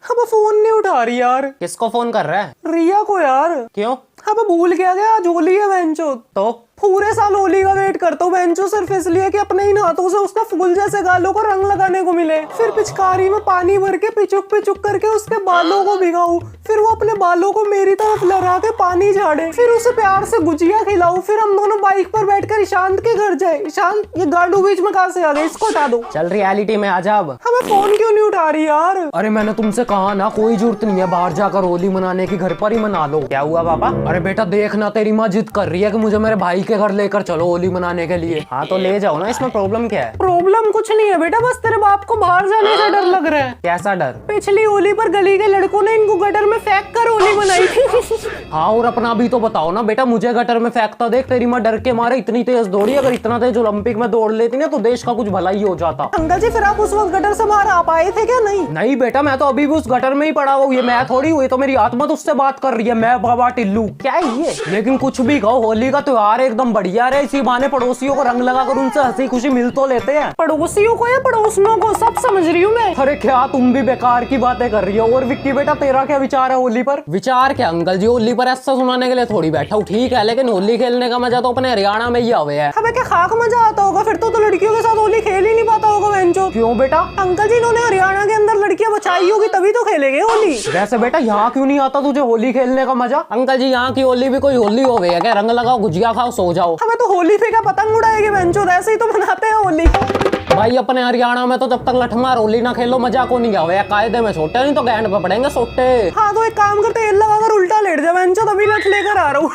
अब फोन नहीं उठा रही यार। किसको फोन कर रहा है? रिया को यार। क्यों? अब भूल गया क्या, आज होली है बहनचो। तो पूरे साल होली का वेट करता हूँ बहनचो, सिर्फ इसलिए कि अपने इन हाथों से उसके फूल जैसे गालों को रंग लगाने को मिले। फिर पिचकारी में पानी भर के पिचुक पिचुक करके उसके बालों को भिगाऊं, फिर वो अपने बालों को मेरी तरफ लगा के पानी झाड़े, फिर उसे प्यार से गुजिया खिलाऊं, फिर हम दोनों बाइक पर बैठकर ईशांत के घर जाए। ईशांत, ये गाड़ू बीच में कहाँ से आ गए, इसको हटा दो। चल रियलिटी में आ जा अब। हमें फोन क्यों नहीं उठा रही यार? अरे मैंने तुमसे कहा ना, कोई जरूरत नहीं है बाहर जाकर होली मनाने की, घर पर ही मना लो। क्या हुआ पापा? अरे बेटा देखना, तेरी माँ जिद कर रही है कि मुझे मेरे भाई के घर लेकर चलो होली मनाने के लिए। हाँ तो ले जाओ ना, इसमें प्रॉब्लम क्या है? प्रॉब्लम कुछ नहीं है बेटा, बस तेरे बाप को बाहर जाने से डर लग रहा है। कैसा डर? पिछली होली पर गली के लड़कों ने इनको गटर में फेंक कर होली मनाई थी। हाँ और अपना भी तो बताओ ना बेटा, मुझे गटर में फेंकता देख तेरी माँ डर के मारे इतनी तेज दौड़ी। अगर इतना तेज ओलंपिक में दौड़ लेती ना तो देश का कुछ भला ही हो जाता। अंकल जी फिर आप उस वक्त गटर से बाहर आ पाए थे क्या? नहीं नहीं बेटा, मैं तो अभी भी उस गटर में ही पड़ा हूँ। ये मैं थोड़ी हुई तो मेरी आत्मा तो उससे बात कर रही है। मैं बाबा टिल्लू क्या है ये? लेकिन कुछ भी कहो, होली का त्योहार एकदम बढ़िया रहे। इसी बहाने पड़ोसियों को रंग लगाकर उनसे हंसी खुशी मिल तो लेते हैं। पड़ोसियों को या पड़ोसियों को, सब समझ रही हूँ मैं। अरे क्या तुम भी बेकार की बातें कर रही हो। और विक्की बेटा तेरा क्या विचार है होली पर? विचार क्या अंकल जी, होली पर ऐसा सुनाने के लिए थोड़ी बैठा हूँ, ठीक है, लेकिन होली खेलने का मजा तो अपने हरियाणा में ही आवे है। हमें क्या खाक मजा आता होगा? फिर तो लड़कियों के साथ होली खेल ही नहीं पाता होगा बहनचोद। क्यों बेटा? अंकल जी इन्होंने हरियाणा के अंदर लड़कियां बचाई होगी तभी तो खेलेंगे होली। वैसे बेटा यहाँ क्यों नहीं आता तुझे होली खेलने का मजा? अंकल जी यहाँ की होली भी कोई होली हो गई है क्या? रंग लगाओ, गुजिया खाओ, सो जाओ। हमें तो होली पे क्या पतंग उड़ाएंगे बहनचोद, ऐसे ही तो मनाते हैं होली। भाई अपने हरियाणा में तो जब तक लठमार होली ना खेलो मजा को नहीं आवे। कायदे में छोटे, नहीं तो गैंड पे पड़ेंगे सोटे। हाँ तो एक काम करते, तेल लगाकर उल्टा लेट जा बहनचोद, अभी लठ लेकर आ रहा हूँ।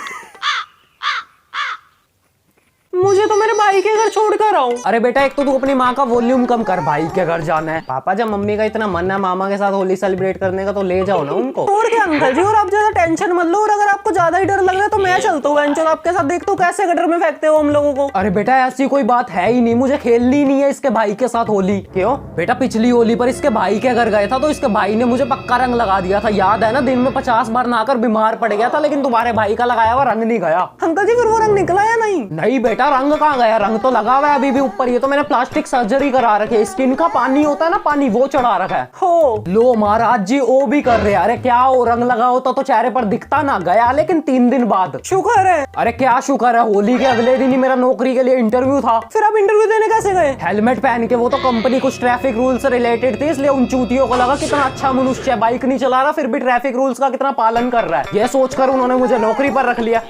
मुझे तो मेरे भाई के घर छोड़कर आओ। अरे बेटा एक तो तू अपनी माँ का वॉल्यूम कम कर, भाई के घर जाना है। पापा जब मम्मी का इतना मन है मामा के साथ होली सेलिब्रेट करने का तो ले जाओ ना उनको। और क्या अंकल जी, और आप ज्यादा टेंशन मत लो, और अगर आपको ज्यादा ही डर लग रहा है तो मैं चलता हूँ बहनचोद आपके साथ, देखता हूँ कैसे गटर में फेंकते हो हम लोगों को। अरे बेटा ऐसी कोई बात है ही नहीं, मुझे खेलनी नहीं है इसके भाई के साथ होली। क्यों बेटा? पिछली होली पर इसके भाई के घर गए था तो इसके भाई ने मुझे पक्का रंग लगा दिया था, याद है ना? दिन में 50 बार नहाकर बीमार पड़ गया था, लेकिन तुम्हारे भाई का लगाया हुआ रंग नहीं गया। अंकल जी फिर वो रंग निकला या नहीं? नहीं बेटा, रंग कहाँ गया? रंग तो लगा हुआ है अभी भी ऊपर। ये तो मैंने प्लास्टिक सर्जरी करा रखी है, स्किन का पानी होता है ना, पानी, वो चढ़ा रखा है। हो लो महाराज जी वो भी कर रहे हैं। अरे क्या हो, रंग लगा होता तो चेहरे पर दिखता ना, गया लेकिन 3 दिन बाद। शुक्र है। अरे क्या शुक्र है, होली के अगले दिन ही मेरा नौकरी के लिए इंटरव्यू था। फिर आप इंटरव्यू देने कैसे गए? हेलमेट पहन के। वो तो कंपनी कुछ ट्रैफिक रूल से रिलेटेड थी, इसलिए उन चूतियों को लगा कितना अच्छा मनुष्य है, बाइक नहीं चला रहा फिर भी ट्रैफिक रूल्स का कितना पालन कर रहा है। ये सोचकर उन्होंने मुझे नौकरी पर रख लिया।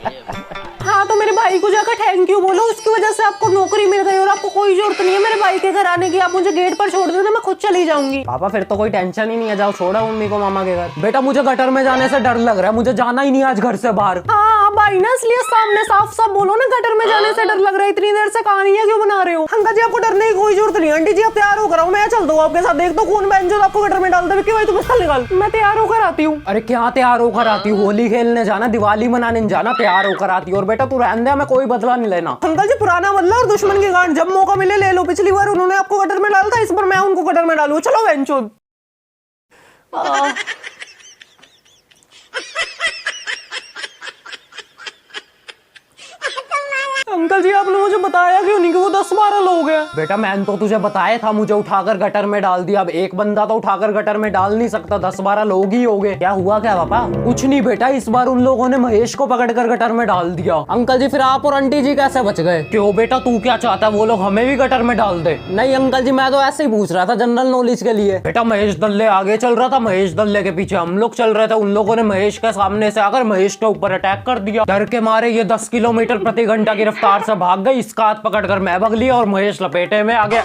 हाँ तो मेरे भाई को जाकर थैंक यू बोलो, उसकी वजह से आपको नौकरी मिल गई और आपको कोई जरूरत नहीं है मेरे भाई के घर आने की। आप मुझे गेट पर छोड़ देना, मैं खुद चली जाऊंगी। पापा फिर तो कोई टेंशन ही नहीं है, जाओ छोड़ो मम्मी को मामा के घर। बेटा मुझे गटर में जाने से डर लग रहा है, मुझे जाना ही नहीं आज घर से बाहर। हाँ भाई ना, इसलिए सामने साफ साफ बोलो ना, गटर में जाने से डर लग रहा है। इतनी देर से कहानियां क्यों बना रहे हो? अंकल जी आपको डरने की कोई जरूरत नहीं। आंटी जी आप तैयार होकर आओ, मैं चलता हूँ आपके साथ, देख तो कौन बहन जो आपको गटर में डाल दे। भाई तुम इसका निकाल, मैं तैयार होकर आती हूँ। अरे क्या तैयार होकर आती हूँ? होली खेलने जाना, दिवाली मनाने जाना, तैयार होकर आती हूँ। और बेटा तू रहने दे, मैं कोई बदला नहीं लेना। अंकल जी पुराना बदला और दुश्मन की गांठ जब मौका मिले ले लो। पिछली बार उन्होंने आपको गटर में डाला था, इस बार मैं उनको गटर में डालूं। चलो बहनचोद। अंकल जी आपने मुझे बताया क्यों नहीं कि वो 10-12 लोग हैं? बेटा मैंने तो तुझे बताया था, मुझे उठाकर गटर में डाल दिया। अब एक बंदा तो उठाकर गटर में डाल नहीं सकता, 10-12 लोग ही हो गए। क्या हुआ क्या पापा? कुछ नहीं बेटा, इस बार उन लोगों ने महेश को पकड़कर गटर में डाल दिया। अंकल जी फिर आप और आंटी जी कैसे बच गए? क्यों बेटा तू क्या चाहता है, वो लोग हमें भी गटर में डाल दे? नहीं अंकल जी, मैं तो ऐसे ही पूछ रहा था, जनरल नॉलेज के लिए। बेटा महेश दल्ले आगे चल रहा था, महेश दल्ले के पीछे हम लोग चल रहे थे। उन लोगों ने महेश के सामने से आकर महेश के ऊपर अटैक कर दिया। डर के मारे ये 10 किलोमीटर प्रति घंटा की रफ्तार से भाग गई। इसका हाथ पकड़कर मैं भाग लिया और महेश लपेटे में आ गया।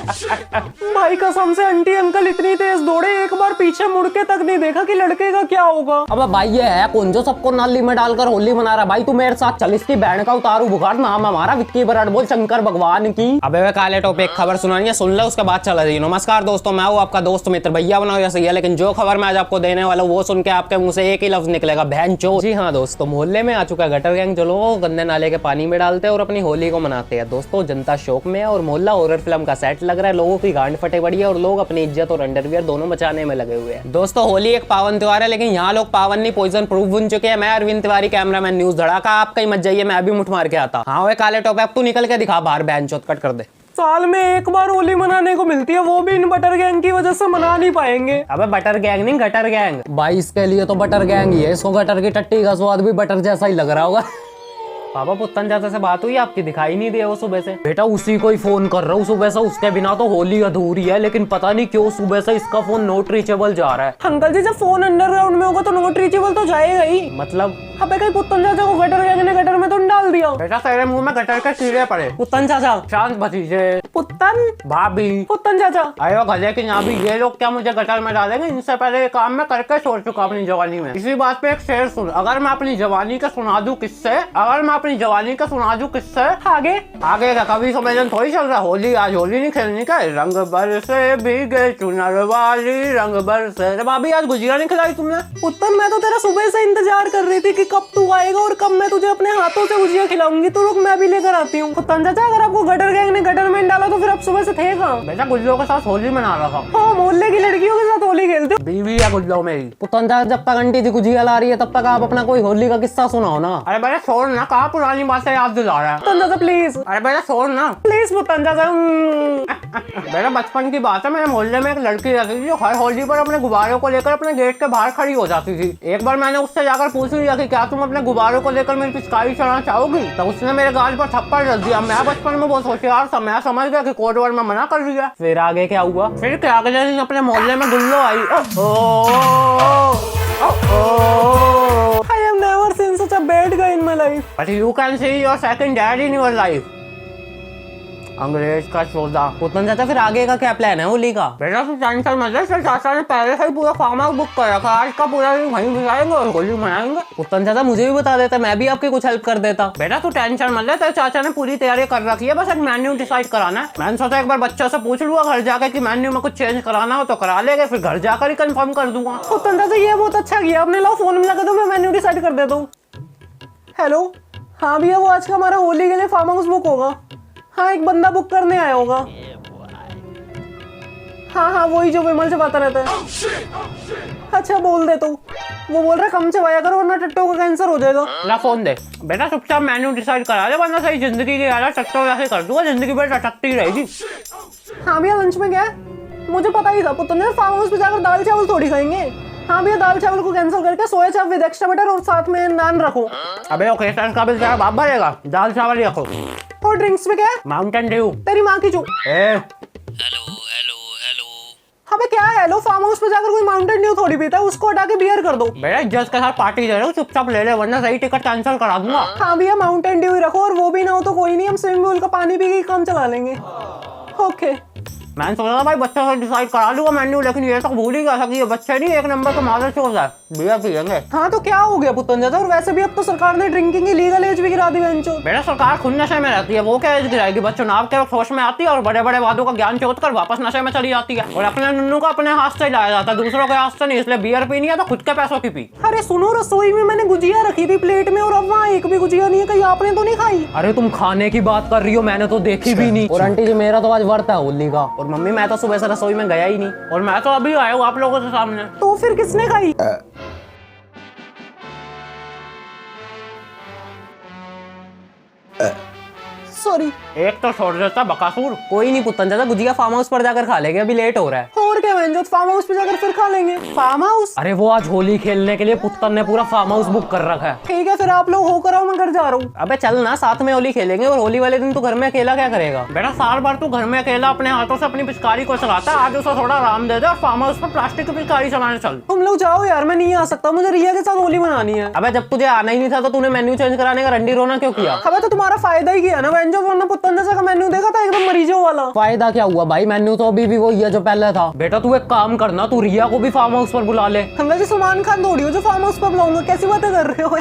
भाई कसम से आंटी अंकल इतनी तेज दौड़े, एक बार पीछे मुड़ के तक नहीं देखा कि लड़के का क्या होगा। अब भाई ये है कौन जो सबको नाली में डालकर होली मना रहा? भाई तू मेरे साथ चल, इसकी बहन का उतारू बुखार, नाम हमारा विक्की बराड़, बोल शंकर भगवान की। अबे वे काले टोपे एक खबर सुनानी है, सुन ले उसके बाद चला जाइए। नमस्कार दोस्तों, मैं हूँ आपका दोस्त मित्र, भैया बनाओ या सही है, लेकिन जो खबर मैं आज आपको देने वाला हूँ वो सुन के आपके मुंह से एक ही लफ्ज निकलेगा, बहनचोद। जी हाँ दोस्तों, मोहल्ले में आ चुका है गटर गैंग, जो लोगों को गंदे नाले के पानी में डालते हैं और अपनी होली को मनाते हैं। दोस्तों जनता शौक में है और मोहल्ला हॉरर फिल्म का सेट लग रहा है। लोगों की गांड फटे पड़ी है और लोग अपनी इज्जत और अंडरवियर दोनों बचाने में लगे हुए हैं। दोस्तों होली एक पावन त्योहार है, लेकिन यहाँ लोग पावन नहीं पॉइजन प्रूफ बन चुके हैं। मैं अरविंद तिवारी, कैमरामैन न्यूज धड़ाका। आप कहीं मत जाइए, मैं अभी मुठ मार के आता। हाँ वे काले टोपे, अब तू निकल के दिखा बाहर, बहनचोद कट कर दे। साल में एक बार होली मनाने को मिलती है, वो भी इन बटर गैंग की वजह से मना नहीं पाएंगे। अबे बटर गैंग नहीं, गटर गैंग। भाई इसके लिए तो बटर गैंग ही है, इसको गटर की टट्टी का स्वाद भी बटर जैसा ही लग रहा होगा। पापा पुत्तन चाचा से बात हुई आपकी? दिखाई नहीं दिया वो सुबह से। बेटा उसी को ही फोन कर रहा हूँ सुबह से, उसके बिना तो होली अधूरी है, लेकिन पता नहीं क्यों सुबह से इसका फोन नॉट रीचेबल जा रहा है। अंकल जी, जब फोन अंडरग्राउंड में होगा तो नॉट रीचेबल तो जाएगा ही। मतलब अबे कहीं पुत्तन चाचा को गटर गैंग ने गटर में तो नहीं डाल दिया? बेटा तेरे मुंह में गटर के कीड़े पड़े। पुत्तन चाचा, शांत भतीजे, पुत्तन भाभी, पुत्तन चाचा। आयो गले की ना भी, ये लोग क्या मुझे गटर में डालेंगे? इनसे पहले ये काम मैं करके छोड़ चुका अपनी जवानी में। इसी बात पे एक शेर सुन, अगर मैं अपनी जवानी का सुना दूं किससे, अगर मैं अपनी जवानी का सुना दूं किससे, आगे आगे का कभी समझन थोड़ी चल रहा। होली आज होली नहीं खेलनी का, रंग बरसे भीगे चुनर वाली, रंग बरसे। भाभी आज गुजिया नहीं खिलाई तुमने? पुत्तन मैं तो तेरा सुबह से इंतजार कर रही थी कि कब तू आएगा और कब मैं तुझे अपने हाथों से गुजिया खिलाऊंगी। तो रुक, मैं भी लेकर आती हूँ। पुत्तन चाचा, अगर आपको गटर गैंग ने गटर में डाला तो फिर आप सुबह से थे कहाँ? बेटा गुल्लों के साथ होली मना रहा था। हाँ, मोहल्ले की लड़कियों के साथ होली खेलते हो? बीवी है गुल्लो मेरी। पुत्तन चाचा, जब तक आंटी जी गुजिया ला रही है तब तक आप अपना कोई होली का किस्सा सुनाओ ना। अरे बेटा छोड़ ना, कहाँ पुरानी बातें याद दिला रहा है। पुत्तन चाचा प्लीज, अरे बेटा छोड़ ना प्लीज पुत्तन चाचा। बेटा बचपन की बात है, मेरे मोहल्ले में एक लड़की रहती थी जो हर होली पर अपने गुब्बारों को लेकर अपने गेट के बाहर खड़ी हो जाती थी। एक बार मैंने उससे जाकर पूछ लिया कि क्या तुम अपने गुब्बारों को लेकर मेरी पिचकारी चढ़ाना चाहोगी? तो उसने मेरे गाल पर थप्पड़ रख दिया। मैं बचपन में बहुत होशियार था, मैं समझ गया कि कोड वर्ड में मना कर दिया। फिर आगे क्या हुआ? फिर क्या अगले दिन अपने मोहल्ले में गुल्लो आई। I have never seen such a bad guy in my life. But you can see your second dad in your life. अंग्रेज का चौदा। पुत्तन चाचा, फिर आगे का क्या प्लान है होली का? बेटा तू टेंशन मत ले, फिर चाचा ने पहले से ही पूरा फार्म हाउस बुक कर रखा है। आज का पूरा दिन वहीं बिताएंगे और होली मनाएंगे। पुत्तन चाचा मुझे भी बता देता, मैं भी आपकी कुछ हेल्प कर देता। बेटा तू टेंशन मत ले, तेरे चाचा ने पूरी तैयारी कर रखी है, बस एक मेन्यू डिसाइड कराना है। मैंने सोचा एक बार बच्चों से पूछ लूंगा घर जाकर कि मेन्यू में कुछ चेंज कराना हो तो करा लेंगे, फिर घर जाकर ही कंफर्म कर दूंगा। पुत्तन चाचा, ये बहुत अच्छा किया आपने। लो फोन में लगा दो, मैं मेन्यू डिसाइड कर देता हूँ। हेलो, हाँ भैया, वो आज का हमारा होली के लिए फार्म हाउस बुक होगा। हाँ, एक बंदा बुक करने आया होगा। हाँ हाँ, वही जो विमल से बात रहता है। अच्छा बोल दे तू। वो बोल रहा कम चबाया करो वरना टट्टो का कैंसर हो जाएगा। ला फोन दे। बेटा चुपचाप मेन्यू डिसाइड करा ले, वरना सही जिंदगी की यार टट्टो वैसे कर दूंगा, जिंदगी भर टटकती रहेगी। हाँ भैया, लंच में क्या है? मुझे पता ही था पुत्तन ने, फार्म हाउस पे जाकर दाल चावल थोड़ी खाएंगे। हाँ भैया, दाल चावल को कैंसिल करके सोया चाप विद एक्स्ट्रा बटर और साथ में नान रखो। अबे ओकेशन का बिल तेरा बाप भरेगा, दाल चावल ही रखो। और ड्रिंक्स में क्या है? Mountain Dew. तेरी माँ की चू। Hello hello hello. हाँ क्या है? हेलो, फार्म हाउस पे जाकर कोई माउंटेन ड्यू थोड़ी पीता है, उसको हटा के बियर कर दो। बेटा इज्जत के साथ पार्टी दे रहे हो, चुपचाप ले ले वरना सही टिकट कैंसिल करा दूंगा। हाँ भैया, माउंटेन ड्यू ही रखो, और वो भी ना हो तो कोई नहीं, हम स्विमिंग पूल का पानी पी के काम चला लेंगे। ओके। मैंने सोचा था भाई बच्चों से डिसाइड करा लूंगा मेन्यू, लेकिन ये तो भूल ही गया था कि ये बच्चे नहीं एक नंबर का मादर चोर है, बियर पियेंगे। हाँ तो क्या हो गया पुत्तन चाचा? और वैसे भी अब तो सरकार ने ड्रिंकिंग की लीगल एज भी गिरा दी बेंचो। बेटा सरकार खुद नशे में रहती है, वो क्या एज गिराएगी? बस चुनाव के वक्त होश में आती है और बड़े बड़े वादों का ज्ञान चोट कर वापस नशे में चली जाती है। और अपने नुन्नू को अपने हाथ से लाया जाता है, दूसरों के हाथ से नहीं, इसलिए बियर पीनी है तो खुद के पैसों की पी। अरे सुनो, रसोई में मैंने गुजिया रखी थी प्लेट में, और अब वहाँ एक भी गुजिया नहीं है। कहीं आपने तो नहीं खाई? अरे तुम खाने की बात कर रही हो, मैंने तो देखी भी नहीं। और आंटी जी मेरा तो आज व्रत है होली का, और मम्मी मैं तो सुबह से रसोई में गया ही नहीं, और मैं तो अभी आया हूँ आप लोगों के सामने। तो फिर किसने खाई? सॉरी। एक तो छोड़ देता बकासूर। कोई नहीं पुत्तन चाचा, गुजिया फार्म हाउस पर जाकर खा लेंगे, अभी लेट हो रहा है। और क्या बेंचो, फार्म हाउस पे जाकर फिर खा लेंगे। Farm house? अरे वो आज होली खेलने के लिए पुत्तन ने पूरा फार्म हाउस बुक कर रखा है। ठीक है, फिर आप लोग होकर आओ, मैं घर जा रहा हूँ। अबे चल ना, साथ में होली खेलेंगे। और होली वाले दिन तू घर में अकेला क्या करेगा? बेटा साल भर तू घर में अकेला अपने हाथों से अपनी पिचकारी को चलाता है, आज उसे थोड़ा आराम दे दे और फार्म हाउस पर प्लास्टिक की पिचकारी चलाने चल। तुम लोग जाओ यार, मैं नहीं आ सकता, मुझे रिया के साथ होली मनानी है। अबे जब तुझे आना ही नहीं था तो तूने मेन्यू चेंज कराने का रंडी रोना क्यों किया? अबे तो तुम्हारा फायदा ही किया ना बेंचो, वरना पुत्तन चाचा का मेन्यू देखा था एकदम मरीजों वाला। फायदा क्या हुआ भाई? मेन्यू तो अभी भी वही है जो पहले था। बेटा तू एक काम करना, तू रिया को भी फार्म हाउस पर बुला ले। हम वैसे सलमान खान थोड़ी हो जो फार्म हाउस पर बुलाऊंगा, कैसी बातें कर रहे हो?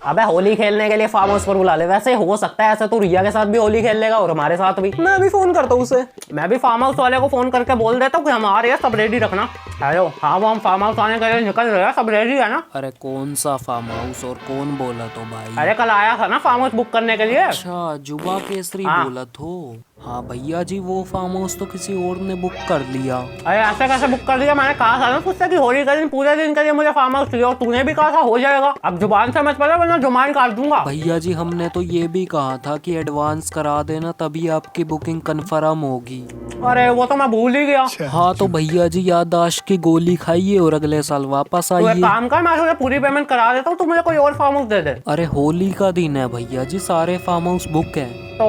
अबे होली खेलने के लिए फार्म हाउस पर बुला ले। वैसे हो सकता है ऐसा तू रिया के साथ भी होली खेल लेगा और हमारे साथ भी। मैं अभी फोन करता हूँ उसे। मैं भी फार्म हाउस वाले को फोन करके बोल देता हूँ कि हम आ रहे हैं, सब रेडी रखना। हेलो, हाँ वो हम फार्म हाउस आने के लिए निकल रहे हैं, सब रेडी है ना? अरे कौन सा फार्म हाउस और कौन बोला तो भाई? अरे कल आया था ना फार्म हाउस बुक करने के लिए। अच्छा, जुबा केसरी हाँ। बोला तो। हाँ भैया जी, वो फार्म हाउस तो किसी और ने बुक कर लिया। अरे ऐसे कैसे बुक कर दिया? मैंने कहा था ना तुझसे कि होली का दिन पूरे दिन के लिए मुझे फार्म हाउस चाहिए, और तूने भी कहा था हो जाएगा। अब जुबान से मत पड़ा वरना जुबान काट दूंगा। भैया जी, हमने तो ये भी कहा था कि एडवांस करा देना, तभी आपकी बुकिंग कंफर्म होगी। अरे वो तो मैं भूल ही गया। हाँ तो भैया जी, याददाश्त की गोली खाइए और अगले साल वापस तू एक आइए। काम कर, मैं तुझे पूरी पेमेंट करा देता हूँ, तू मुझे कोई और फार्म हाउस दे दे। अरे होली का दिन है भैया जी, सारे फार्म हाउस बुक हैं। तो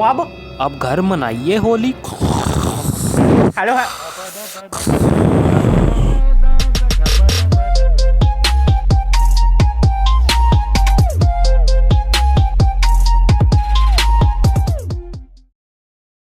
अब घर मनाइए होली। हेलो है